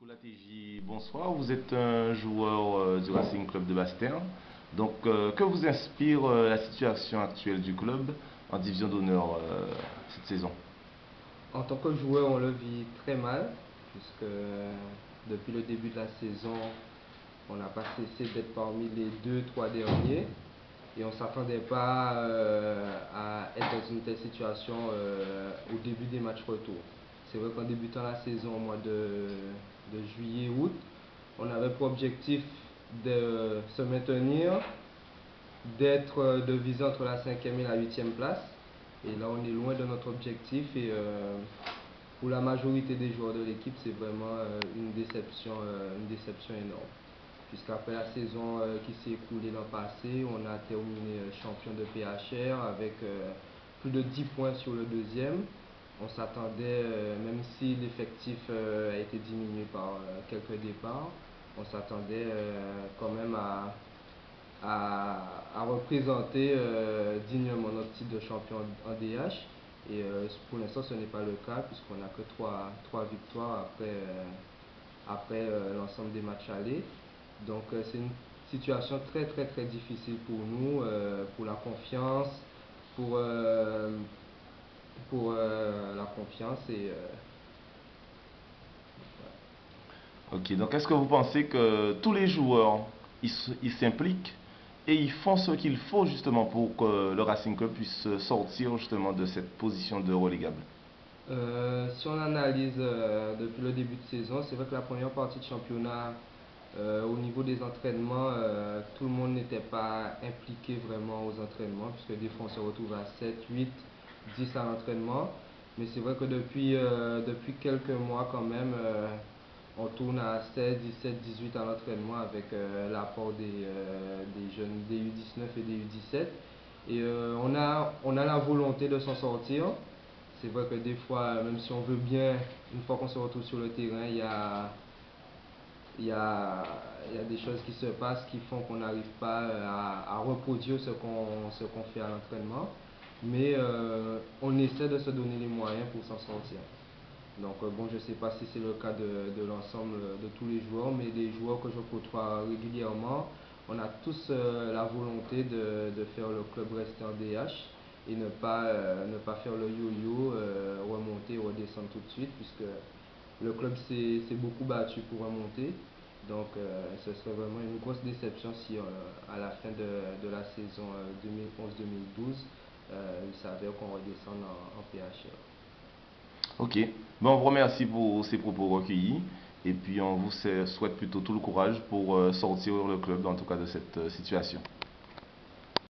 Nicolas Tégy, bonsoir. Vous êtes un joueur du Racing Club de Basse-Terre. Donc, que vous inspire la situation actuelle du club en division d'honneur cette saison? En tant que joueur, on le vit très mal, puisque depuis le début de la saison, on n'a pas cessé d'être parmi les deux, trois derniers. Et on ne s'attendait pas à être dans une telle situation au début des matchs retour. C'est vrai qu'en débutant la saison au mois de juillet-août, on avait pour objectif de se maintenir, de viser entre la 5e et la 8e place. Et là, on est loin de notre objectif. Et pour la majorité des joueurs de l'équipe, c'est vraiment une déception énorme. Puisqu'après la saison qui s'est écoulée l'an passé, on a terminé champion de PHR avec plus de 10 points sur le deuxième. On s'attendait, même si l'effectif a été diminué par quelques départs, on s'attendait quand même à représenter dignement notre titre de champion en DH. Et pour l'instant, ce n'est pas le cas, puisqu'on n'a que 3 victoires après l'ensemble des matchs allés. Donc c'est une situation très très très difficile pour nous, pour la confiance, pour la confiance et Ok, donc est-ce que vous pensez que tous les joueurs ils s'impliquent et ils font ce qu'il faut justement pour que le Racing Club puisse sortir justement de cette position de relégable? Si on analyse depuis le début de saison, c'est vrai que la première partie de championnat, au niveau des entraînements, tout le monde n'était pas impliqué vraiment aux entraînements, puisque des fois on se retrouve à 7, 8, 10 à l'entraînement. Mais c'est vrai que depuis quelques mois quand même, on tourne à 16, 17, 18 à l'entraînement avec l'apport des jeunes des U19 et des U17. Et on a la volonté de s'en sortir. C'est vrai que des fois, même si on veut bien, une fois qu'on se retrouve sur le terrain, il y a des choses qui se passent qui font qu'on n'arrive pas à reproduire ce qu'on fait à l'entraînement. Mais on essaie de se donner les moyens pour s'en sortir. Donc bon, je ne sais pas si c'est le cas de l'ensemble de tous les joueurs, mais les joueurs que je côtoie régulièrement, on a tous la volonté de faire le club rester en DH et ne pas faire le yo-yo, remonter, redescendre tout de suite, puisque le club s'est beaucoup battu pour remonter. Donc ce serait vraiment une grosse déception si à la fin de la saison 2011-2012, il s'avère qu'on redescende en PHR. Ok, bon, on vous remercie pour ces propos recueillis et puis on vous souhaite plutôt tout le courage pour sortir le club en tout cas de cette situation.